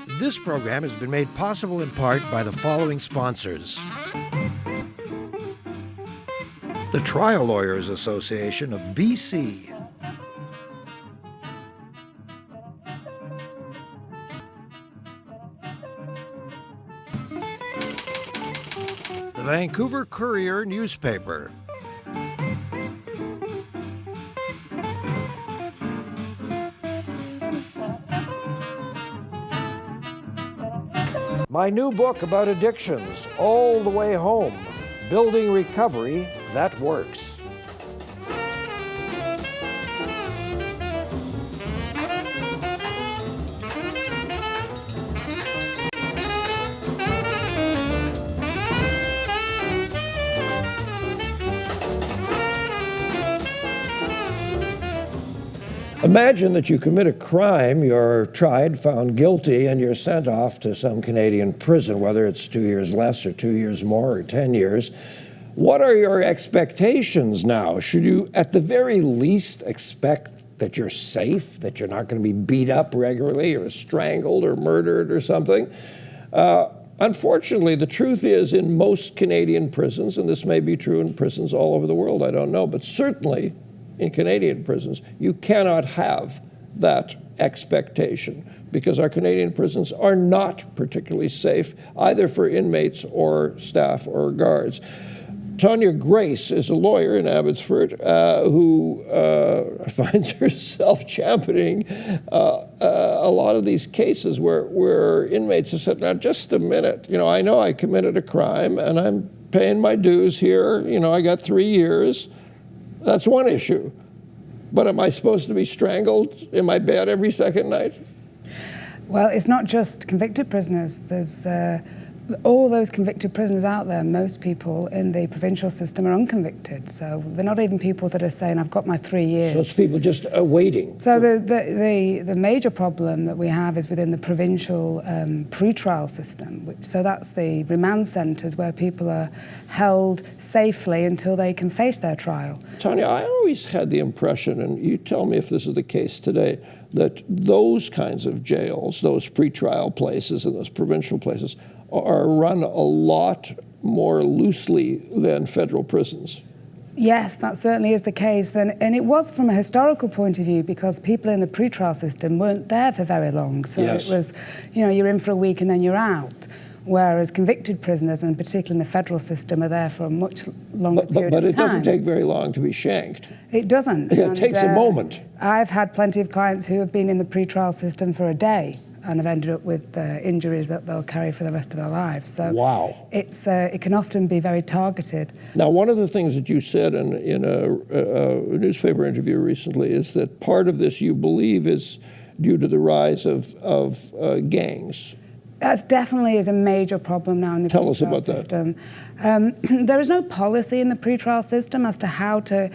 This program has been made possible in part by the following sponsors. The Trial Lawyers Association of BC. The Vancouver Courier newspaper. My new book about addictions, All the Way Home, Building Recovery That Works. Imagine that you commit a crime, you're tried, found guilty, and you're sent off to some Canadian prison, whether it's 2 years less or 2 years more or 10 years. What are your expectations now? Should you, at the very least, expect that you're safe, that you're not going to be beat up regularly or strangled or murdered or something? Unfortunately, the truth is in most Canadian prisons, and this may be true in prisons all over the world, I don't know, but certainly in Canadian prisons, you cannot have that expectation because our Canadian prisons are not particularly safe either for inmates or staff or guards. Tonia Grace is a lawyer in Abbotsford who finds herself championing a lot of these cases where inmates have said, now just a minute, I know I committed a crime and I'm paying my dues here, I got 3 years. That's one issue. But am I supposed to be strangled in my bed every second night? Well, it's not just convicted prisoners. There's all those convicted prisoners out there. Most people in the provincial system are unconvicted. So they're not even people that are saying, I've got my 3 years. So it's people just waiting. So the major problem that we have is within the provincial pre-trial system. So that's the remand centres where people are held safely until they can face their trial. Tonia, I always had the impression, and you tell me if this is the case today, that those kinds of jails, those pre-trial places and those provincial places, are run a lot more loosely than federal prisons. Yes, that certainly is the case. And it was from a historical point of view because people in the pre-trial system weren't there for very long. So yes. It was, you're in for a week and then you're out. Whereas convicted prisoners, and particularly in the federal system, are there for a much longer period of time. But it doesn't take very long to be shanked. It doesn't. It takes a moment. I've had plenty of clients who have been in the pre-trial system for a day and have ended up with injuries that they'll carry for the rest of their lives. So wow. It can often be very targeted. Now, one of the things that you said in a newspaper interview recently is that part of this, you believe, is due to the rise of gangs. That definitely is a major problem now in the pre-trial system. There is no policy in the pre-trial system as to how to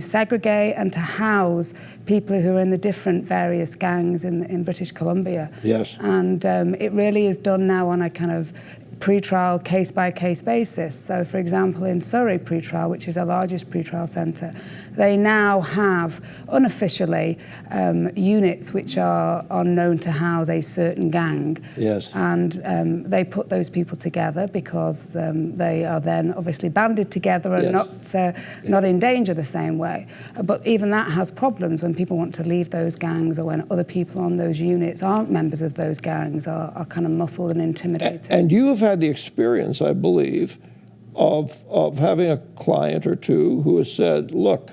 segregate and to house people who are in the different various gangs in British Columbia. Yes. And it really is done now on a kind of pre-trial case-by-case basis. So, for example, in Surrey pre-trial, which is our largest pre-trial centre, they now have, unofficially, units which are known to house a certain gang. Yes. And they put those people together because they are then obviously banded together and yes. not in danger the same way. But even that has problems when people want to leave those gangs or when other people on those units aren't members of those gangs, are kind of muscled and intimidated. And you have had the experience, I believe, of having a client or two who has said, look,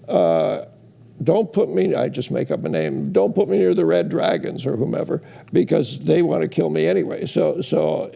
don't put me, I just make up a name, don't put me near the Red Dragons or whomever because they want to kill me anyway. So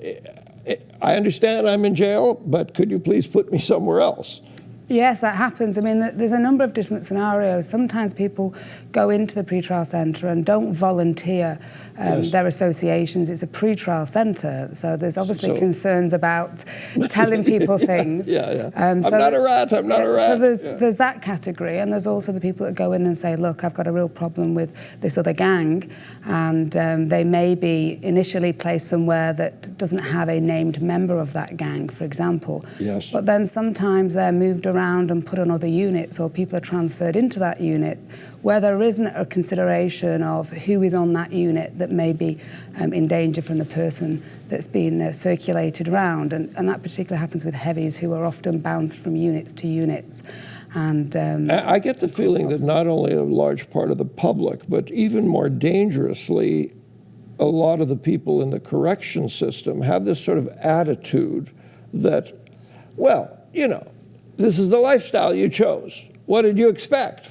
I understand I'm in jail, but could you please put me somewhere else? Yes, that happens. I mean, there's a number of different scenarios. Sometimes people go into the pretrial centre and don't volunteer their associations. It's a pretrial centre, so there's obviously concerns about telling people things. I'm not a rat, I'm not a rat. So there's that category, and there's also the people that go in and say, look, I've got a real problem with this other gang, and they may be initially placed somewhere that doesn't have a named member of that gang, for example. Yes. But then sometimes they're moved around around and put on other units, or people are transferred into that unit, where there isn't a consideration of who is on that unit that may be in danger from the person that's been circulated around. And that particularly happens with heavies, who are often bounced from units to units. And I get the feeling that not only a large part of the public, but even more dangerously, a lot of the people in the correction system have this sort of attitude that, well, you know, this is the lifestyle you chose. What did you expect?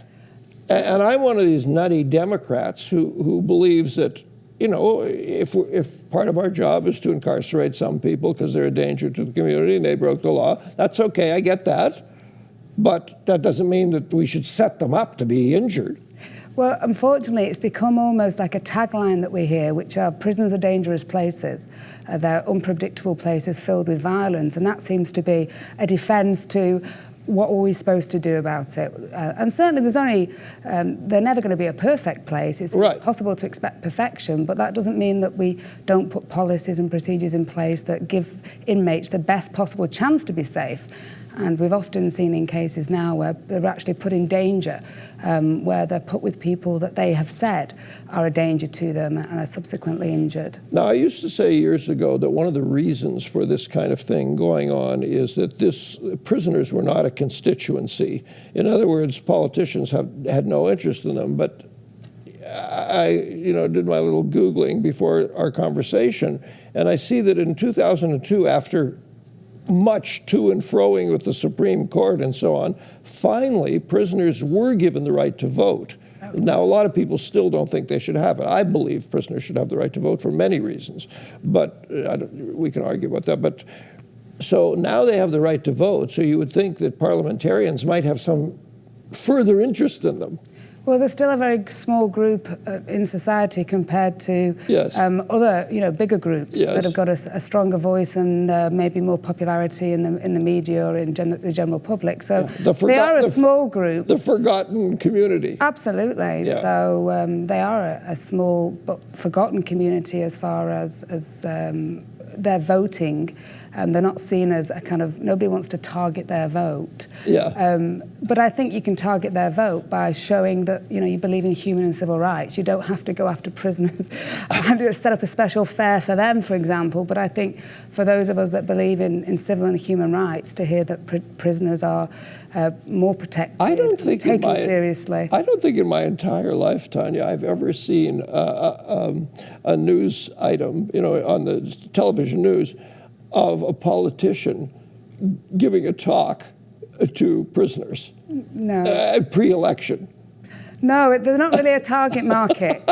And I'm one of these nutty Democrats who believes that, you know, if part of our job is to incarcerate some people because they're a danger to the community and they broke the law, that's okay, I get that. But that doesn't mean that we should set them up to be injured. Well, unfortunately, it's become almost like a tagline that we hear, which are prisons are dangerous places. They're unpredictable places filled with violence, and that seems to be a defence to what were we supposed to do about it. And certainly they're never going to be a perfect place. It's impossible to expect perfection, but that doesn't mean that we don't put policies and procedures in place that give inmates the best possible chance to be safe. And we've often seen in cases now where they're actually put in danger, where they're put with people that they have said are a danger to them and are subsequently injured. Now, I used to say years ago that one of the reasons for this kind of thing going on is that prisoners were not a constituency. In other words, politicians had no interest in them. But I did my little Googling before our conversation, and I see that in 2002, after much to and froing with the Supreme Court and so on, finally we were given the right to vote. Now, a lot of people still don't think they should have it. I believe prisoners should have the right to vote for many reasons, but we can argue about that. But so now they have the right to vote, so you would think that parliamentarians might have some further interest in them. Well, there's still a very small group in society compared to other, bigger groups that have got a stronger voice and maybe more popularity in the media or in the general public. So they are a small group. The forgotten community. Absolutely. Yeah. So they are a small but forgotten community as far as their voting. They're not seen as a kind of, nobody wants to target their vote. Yeah. But I think you can target their vote by showing that, you believe in human and civil rights. You don't have to go after prisoners and set up a special fare for them, for example. But I think for those of us that believe in civil and human rights, to hear that prisoners are more protected and taken seriously. I don't think in my entire life, Tonia, I've ever seen a news item, on the television news, of a politician giving a talk to prisoners. No. Pre-election. No, they're not really a target market.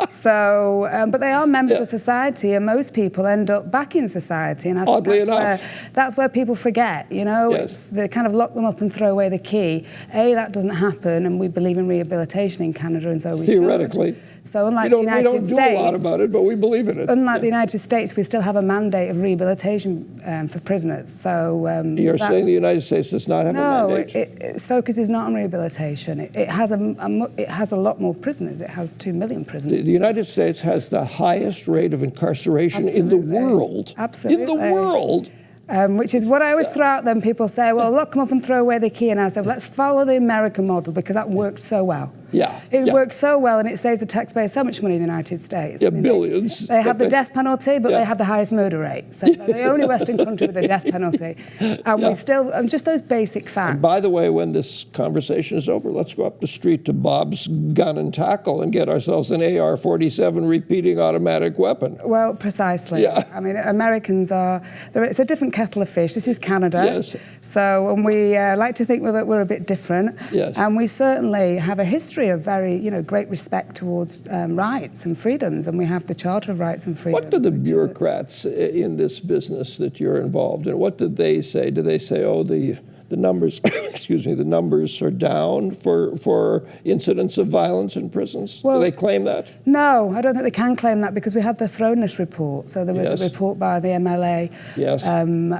So, but they are members of society, and most people end up back in society. And I think that's where people forget, they kind of lock them up and throw away the key. That doesn't happen, and we believe in rehabilitation in Canada, and so we theoretically. should. So unlike the United States... We don't do a lot about it, but we believe in it. Unlike the United States, we still have a mandate of rehabilitation for prisoners. So you're saying the United States does not have a mandate? No, its focus is not on rehabilitation. It has a lot more prisoners. It has 2 million prisoners. The United States has the highest rate of incarceration in the world. Absolutely. In the world. Which is what I always throw out them. People say, well, look, come up and throw away the key. And I said, let's follow the American model, because that worked so well. Yeah. It works so well, and it saves the taxpayer so much money in the United States. Yeah, billions. They have the death penalty, but they have the highest murder rate. So they're the only Western country with a death penalty. And we still, and just those basic facts. And by the way, when this conversation is over, let's go up the street to Bob's Gun and Tackle and get ourselves an AR-47 repeating automatic weapon. Well, precisely. Yeah. I mean, Americans it's a different kettle of fish. This is Canada. Yes. So, and we like to think that we're a bit different. Yes. And we certainly have a history of very, great respect towards rights and freedoms, and we have the Charter of Rights and Freedoms. What do the bureaucrats in this business that you're involved in, what did they say? Do they say, oh, the numbers, the numbers are down for incidents of violence in prisons? Well, do they claim that? No, I don't think they can claim that, because we had the Throness report. So there was a report by the MLA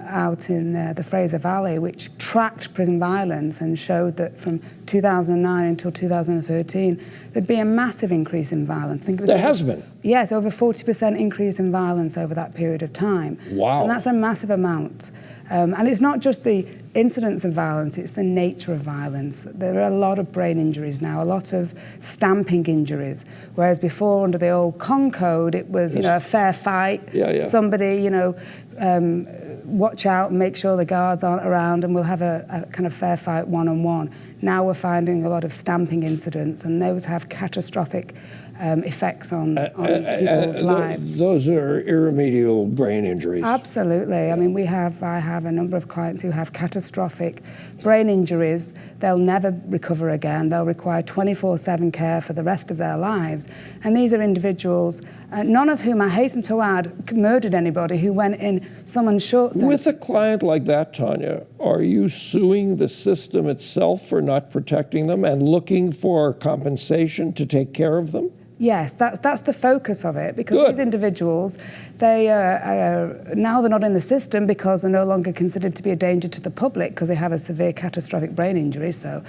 out in the Fraser Valley, which tracked prison violence and showed that from 2009 until 2013, there'd be a massive increase in violence. I think it was there has been. Yes, over 40% increase in violence over that period of time. Wow. And that's a massive amount. And it's not just the incidence of violence, it's the nature of violence. There are a lot of brain injuries now, a lot of stamping injuries, whereas before under the old Con Code, it was, a fair fight. Somebody, watch out and make sure the guards aren't around and we'll have a kind of fair fight one-on-one. Now we're finding a lot of stamping incidents, and those have catastrophic effects on people's lives. Those are irremediable brain injuries. Absolutely. I mean, I have a number of clients who have catastrophic brain injuries. They'll never recover again. They'll require 24/7 care for the rest of their lives. And these are individuals, none of whom, I hasten to add, murdered anybody, who went in someone's short sentence. With a client like that, Tonia, are you suing the system itself for not protecting them and looking for compensation to take care of them? Yes, that's the focus of it, because these individuals, now they're not in the system because they're no longer considered to be a danger to the public because they have a severe catastrophic brain injury. So,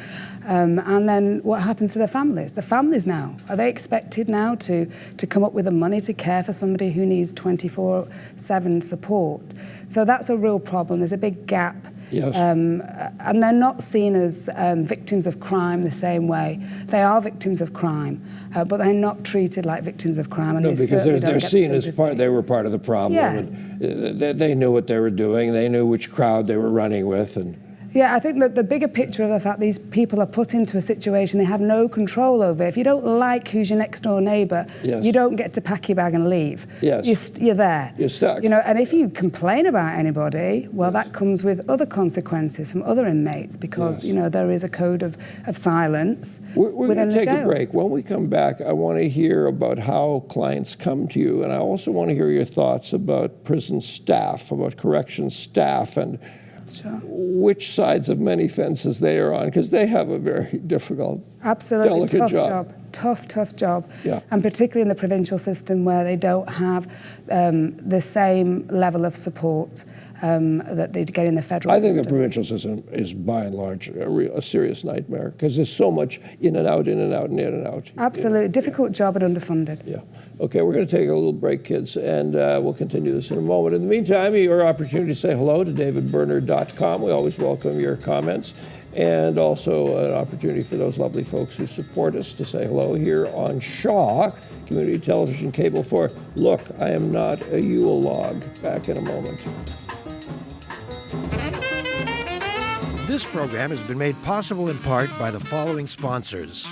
and then what happens to their families? The families now, are they expected now to come up with the money to care for somebody who needs 24/7 support? So that's a real problem. There's a big gap. Yes. And they're not seen as victims of crime the same way. They are victims of crime, but they're not treated like victims of crime. And no, because they're seen as they were part of the problem. Yes. And they knew what they were doing. They knew which crowd they were running with. And yeah, I think that the bigger picture of the fact these people are put into a situation they have no control over. If you don't like who's your next door neighbour, you don't get to pack your bag and leave. Yes. You're there. You're stuck. And if you complain about anybody, well, that comes with other consequences from other inmates because, there is a code of silence We're within going to the take jails. a break. When we come back, I want to hear about how clients come to you, and I also want to hear your thoughts about prison staff, about corrections staff, and which sides of many fences they are on, because they have a very difficult, absolutely delicate job. Tough job. Yeah. And particularly in the provincial system where they don't have the same level of support that they get in the federal system. I think the provincial system is by and large a serious nightmare because there's so much in and out, in and out, and in and out. Absolutely. Difficult job and underfunded. Yeah. Okay, we're going to take a little break, kids, and we'll continue this in a moment. In the meantime, your opportunity to say hello to davidberner.com. We always welcome your comments, and also an opportunity for those lovely folks who support us to say hello here on Shaw Community Television Cable 4. Look, I am not a Yule log. Back in a moment. This program has been made possible in part by the following sponsors.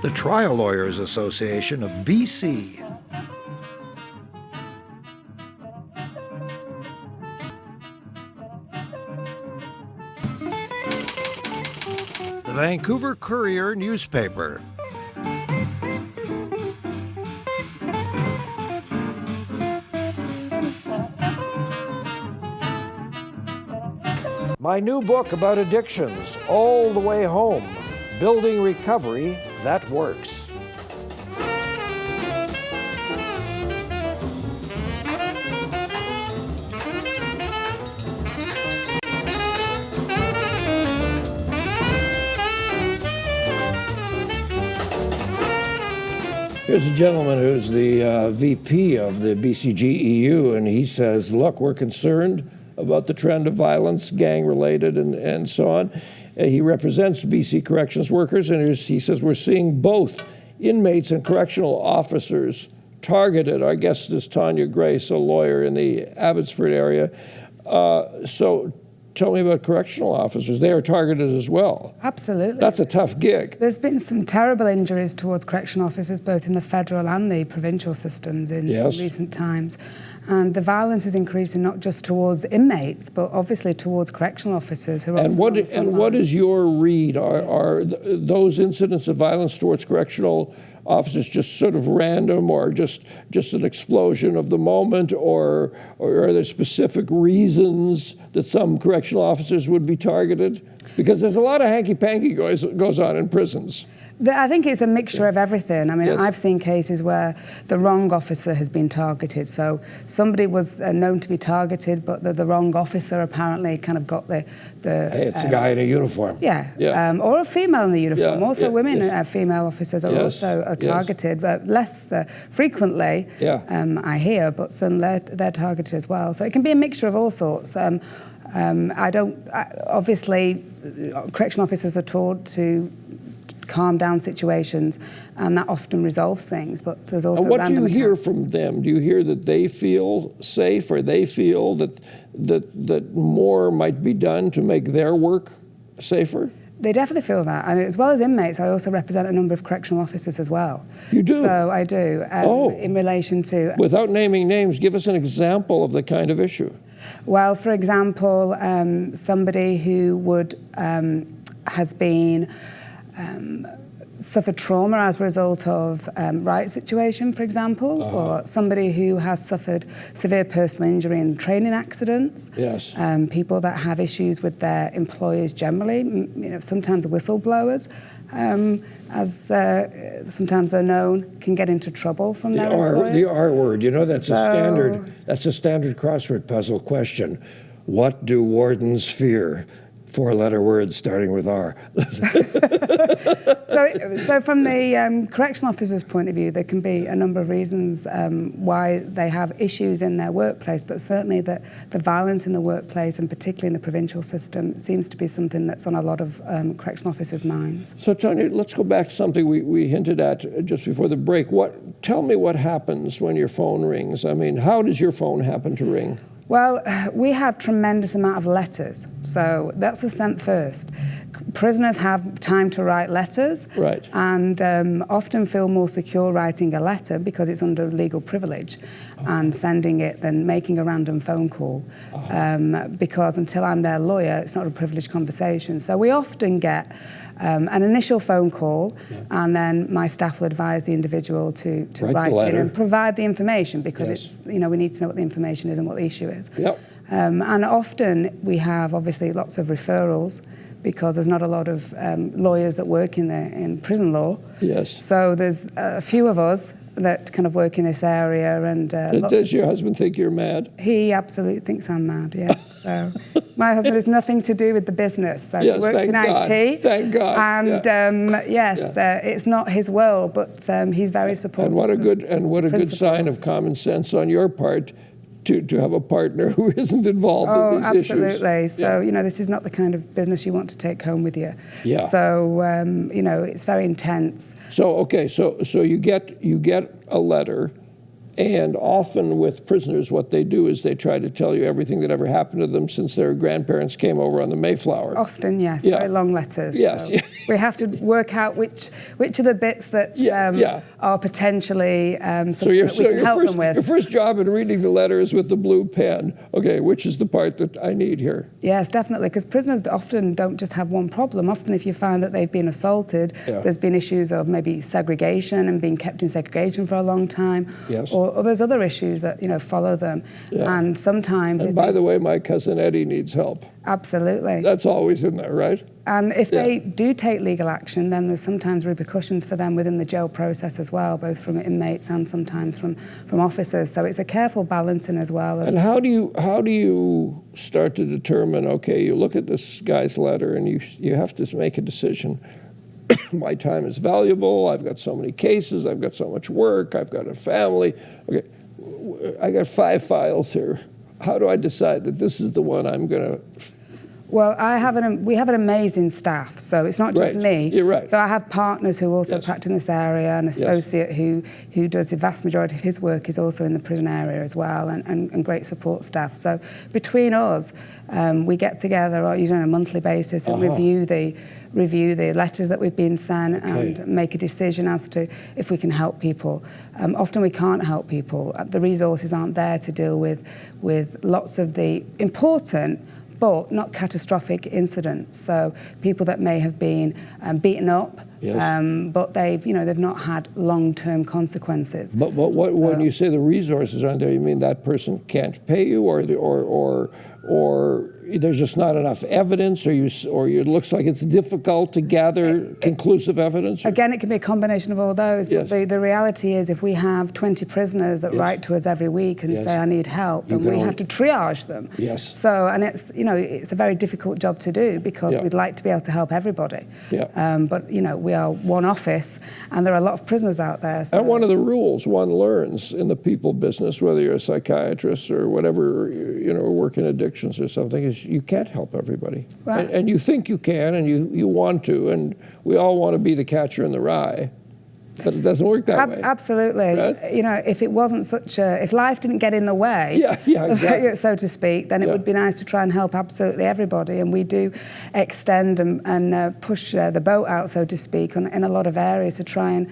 The Trial Lawyers Association of BC. The Vancouver Courier newspaper. My new book about addictions, All the Way Home, Building Recovery That Works. Here's a gentleman who's the VP of the BCGEU, and he says, look, we're concerned about the trend of violence, gang-related, and so on. He represents BC corrections workers, and he says we're seeing both inmates and correctional officers targeted. Our guest is Tonia Grace, a lawyer in the Abbotsford area. So tell me about correctional officers. They are targeted as well. Absolutely. That's a tough gig. There's been some terrible injuries towards correctional officers, both in the federal and the provincial systems in recent times. And the violence is increasing not just towards inmates, but obviously towards correctional officers who are And what is your read? Are those incidents of violence towards correctional officers just sort of random, or just an explosion of the moment, or are there specific reasons that some correctional officers would be targeted? Because there's a lot of hanky-panky goes on in prisons. I think it's a mixture of everything. I mean, Yes. I've seen cases where the wrong officer has been targeted. So somebody was known to be targeted, but the wrong officer apparently kind of got the Hey, it's a guy in a uniform. Yeah. Or a female in the uniform. Yeah, Also, yeah, women, yes. Female officers are Yes, also yes. targeted, but less frequently, Yeah. I hear, but some they're targeted as well. So it can be a mixture of all sorts. Obviously, correctional officers are taught to calm down situations, and that often resolves things, but there's also What do you random hear attacks. from them? Do you hear that they feel safe, or they feel that more might be done to make their work safer? They definitely feel that, and as well as inmates, I also represent a number of correctional officers as well. You do? So I do. In relation to... Without naming names, give us an example of the kind of issue. Well, for example, somebody who would has been suffered trauma as a result of riot situation, for example, or somebody who has suffered severe personal injury in training accidents. Yes. People that have issues with their employers generally, sometimes whistleblowers, as sometimes are known, can get into trouble from their employers. The R word, that's a standard crossword puzzle question. What do wardens fear? 4-letter words starting with R. So from the correctional officer's point of view, there can be a number of reasons why they have issues in their workplace, but certainly the violence in the workplace, and particularly in the provincial system, seems to be something that's on a lot of correctional officers' minds. So, Tonia, let's go back to something we hinted at just before the break. Tell me what happens when your phone rings. I mean, how does your phone happen to ring? Well, we have tremendous amount of letters, so that's sent first. Prisoners have time to write letters, right, and often feel more secure writing a letter because it's under legal privilege, and sending it than making a random phone call, because until I'm their lawyer, it's not a privileged conversation. So we often get an initial phone call, and then my staff will advise the individual to write in and provide the information, because it's we need to know what the information is and what the issue is. Yep. And often we have obviously lots of referrals, because there's not a lot of lawyers that work in prison law. Yes. So there's a few of us that kind of work in this area, and does your husband think you're mad? He absolutely thinks I'm mad. Yes. So my husband has nothing to do with the business. So yes, he works in IT. Thank God. And it's not his world, but he's very supportive. And what a good sign of common sense on your part to have a partner who isn't involved in these issues. Oh, absolutely. So, this is not the kind of business you want to take home with you. Yeah. So, it's very intense. So, okay, so you get a letter, and often with prisoners, what they do is they try to tell you everything that ever happened to them since their grandparents came over on the Mayflower. Often, yes, Yeah. very long letters. Yes. So we have to work out which are the bits that are potentially something that we can help them with. Your first job in reading the letter is with the blue pen. Okay, which is the part that I need here? Yes, definitely, because prisoners often don't just have one problem. Often if you find that they've been assaulted, there's been issues of maybe segregation and being kept in segregation for a long time, or there's other issues that follow them, and sometimes. And by the way, my cousin Eddie needs help. Absolutely. That's always in there, right? And if they do take legal action, then there's sometimes repercussions for them within the jail process as well, both from inmates and sometimes from officers. So it's a careful balancing as well. And how do you start to determine? Okay, you look at this guy's letter and you have to make a decision. My time is valuable. I've got so many cases. I've got so much work. I've got a family. Okay, I got 5 files here. How do I decide that this is the one I'm going to? Well, we have an amazing staff, so it's not just me. You're right. So I have partners who also practice in this area, an associate who does the vast majority of his work is also in the prison area as well, and great support staff. So between us, we get together usually on a monthly basis and review the letters that we've been sent and make a decision as to if we can help people. Often we can't help people. The resources aren't there to deal with lots of the important but not catastrophic incidents. So people that may have been beaten up, Yes. but they've not had long-term consequences. But when you say the resources aren't there, you mean that person can't pay you, or there's just not enough evidence, or it looks like it's difficult to gather conclusive evidence? Again, it can be a combination of all those. Yes. But the reality is, if we have 20 prisoners that Yes. write to us every week and Yes. say, "I need help," then we have to triage them. Yes. So, and it's a very difficult job to do, because Yeah. we'd like to be able to help everybody. Yeah. But we are one office, and there are a lot of prisoners out there. So. And one of the rules one learns in the people business, whether you're a psychiatrist or whatever, work in addictions or something, is you can't help everybody. Right. And you think you can, and you want to, and we all want to be the catcher in the rye, but it doesn't work that way. Absolutely. Right? If it wasn't if life didn't get in the way, exactly. so to speak, then it would be nice to try and help absolutely everybody. And we do extend and push the boat out, so to speak, in a lot of areas to try and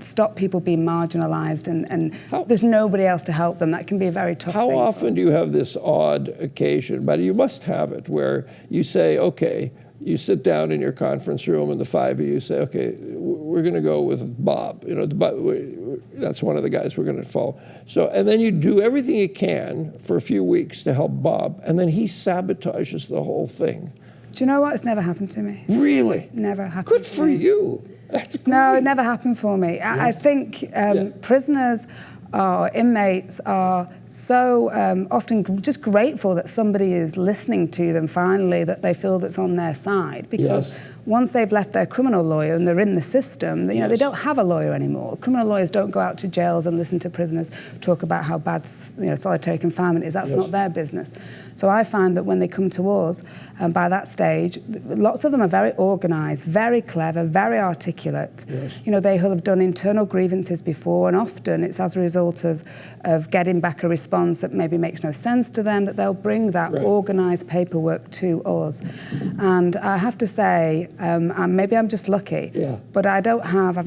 stop people being marginalised, and there's nobody else to help them. That can be a very tough thing. How often do you have this odd occasion, but you must have it, where you say, okay, you sit down in your conference room and the five of you say, okay, we're going to go with Bob. That's one of the guys we're going to follow. So, and then you do everything you can for a few weeks to help Bob, and then he sabotages the whole thing. Do you know what? It's never happened to me. Really? Never happened. Good for you. That's great. No, it never happened for me. I think prisoners or inmates are so often just grateful that somebody is listening to them finally, that they feel that's on their side. Because once they've left their criminal lawyer and they're in the system, they don't have a lawyer anymore. Criminal lawyers don't go out to jails and listen to prisoners talk about how bad solitary confinement is. That's not their business. So I find that when they come to us, by that stage, lots of them are very organised, very clever, very articulate. Yes. They have done internal grievances before, and often it's as a result of getting back a response that maybe makes no sense to them, that they'll bring that organised paperwork to us. And I have to say, maybe I'm just lucky, but I've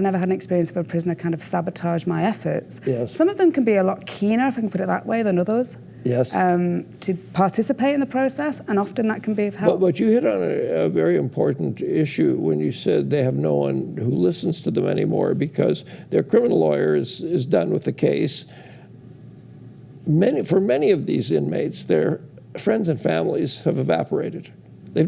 never had an experience of a prisoner kind of sabotage my efforts. Yes. Some of them can be a lot keener, if I can put it that way, than others. Yes. To participate in the process, and often that can be of help. But you hit on a very important issue when you said they have no one who listens to them anymore because their criminal lawyer is done with the case. For many of these inmates, their friends and families have evaporated. They've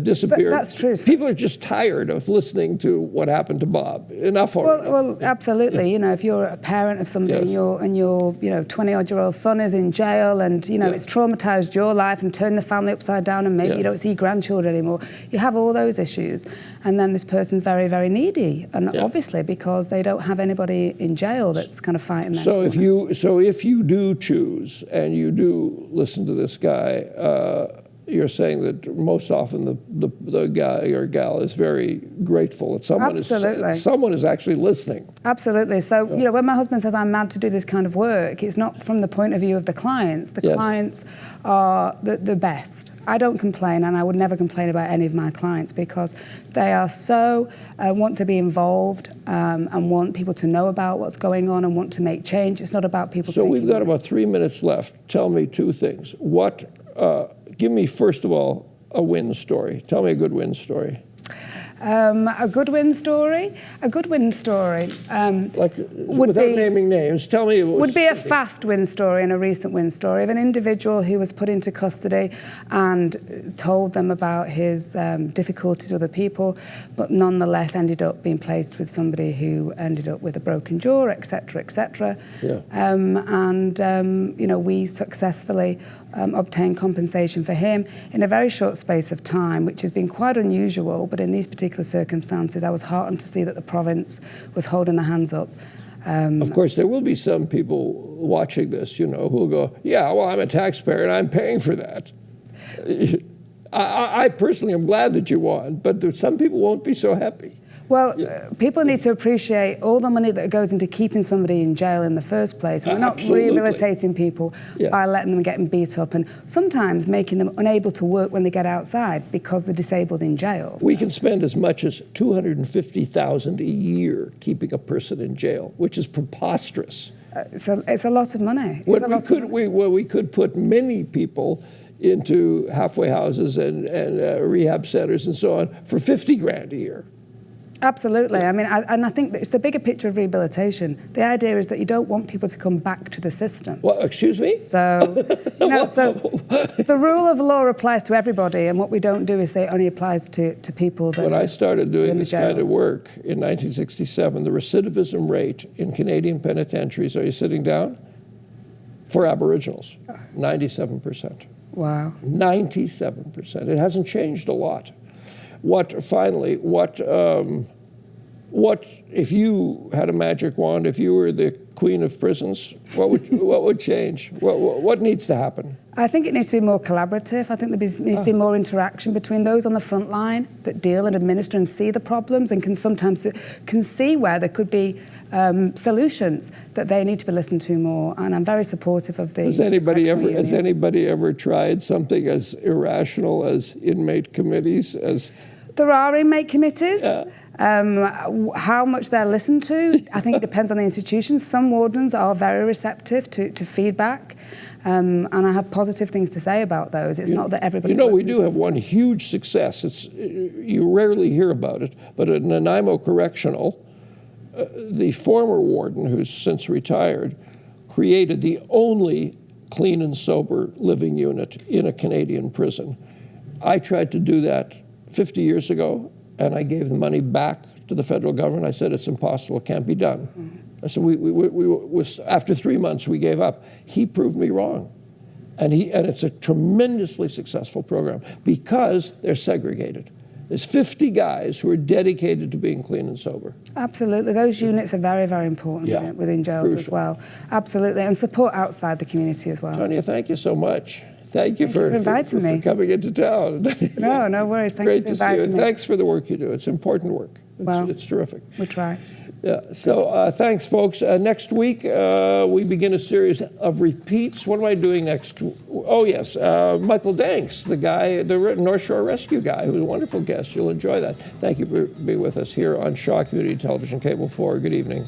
disappeared. That's true. People are just tired of listening to what happened to Bob. Enough already. Well, absolutely. If you're a parent of somebody and your 20-odd-year-old son is in jail, and it's traumatized your life and turned the family upside down, and maybe you don't see grandchildren anymore. You have all those issues, and then this person's very, very needy, and obviously because they don't have anybody in jail that's kind of fighting them. So if you do choose and you do listen to this guy. You're saying that most often the guy or gal is very grateful that someone is actually listening. Absolutely. So, when my husband says I'm mad to do this kind of work, it's not from the point of view of the clients. The clients are the best. I don't complain, and I would never complain about any of my clients, because they are so want to be involved and want people to know about what's going on and want to make change. It's not about people So we've got about 3 minutes left. Tell me two things. Give me, first of all, a win story. Tell me a good win story. A good win story? A good win story. Without naming names, tell me. Would be a fast win story and a recent win story of an individual who was put into custody and told them about his difficulties with other people, but nonetheless ended up being placed with somebody who ended up with a broken jaw, etc., etc. We successfully obtain compensation for him in a very short space of time, which has been quite unusual, but in these particular circumstances I was heartened to see that the province was holding their hands up. Of course, there will be some people watching this, who will go, yeah, well, I'm a taxpayer and I'm paying for that. I personally am glad that you won, but some people won't be so happy. Well, people need to appreciate all the money that goes into keeping somebody in jail in the first place. And we're not rehabilitating people by letting them get beat up and sometimes making them unable to work when they get outside because they're disabled in jail. We can spend as much as $250,000 a year keeping a person in jail, which is preposterous. It's a lot of money. We could put many people into halfway houses and rehab centers and so on for $50,000 a year. Absolutely. I mean, I think that it's the bigger picture of rehabilitation. The idea is that you don't want people to come back to the system. Well, excuse me? So, so the rule of law applies to everybody, and what we don't do is say it only applies to people that When I started doing this kind of jails. work in 1967, the recidivism rate in Canadian penitentiaries, are you sitting down? For Aboriginals, 97%. Wow. 97%. It hasn't changed a lot. What if you had a magic wand, if you were the queen of prisons, what would change? What needs to happen? I think it needs to be more collaborative. I think there needs to be more interaction between those on the front line that deal and administer and see the problems and can sometimes see where there could be solutions, that they need to be listened to more. And I'm very supportive of the Has anybody ever tried something as irrational as inmate committees? There are inmate committees. Yeah. How much they're listened to, I think it depends on the institution. Some wardens are very receptive to feedback, and I have positive things to say about those. It's not that everybody. We do have one huge success. You rarely hear about it, but at Nanaimo Correctional, the former warden, who's since retired, created the only clean and sober living unit in a Canadian prison. I tried to do that 50 years ago, and I gave the money back to the federal government. I said, it's impossible, it can't be done. I said, after 3 months, we gave up. He proved me wrong. And it's a tremendously successful program because they're segregated. There's 50 guys who are dedicated to being clean and sober. Absolutely. Those units are very, very important within jails as well. Absolutely. And support outside the community as well. Tonia, thank you so much. Thank you for inviting me. For coming into town. No worries. Thank you for inviting me. Thanks for the work you do. It's important work. It's terrific. We try. Yeah. So thanks, folks. Next week, we begin a series of repeats. What am I doing next? Oh, yes. Michael Danks, the North Shore Rescue guy, who's a wonderful guest. You'll enjoy that. Thank you for being with us here on Shaw Community Television, Cable 4. Good evening.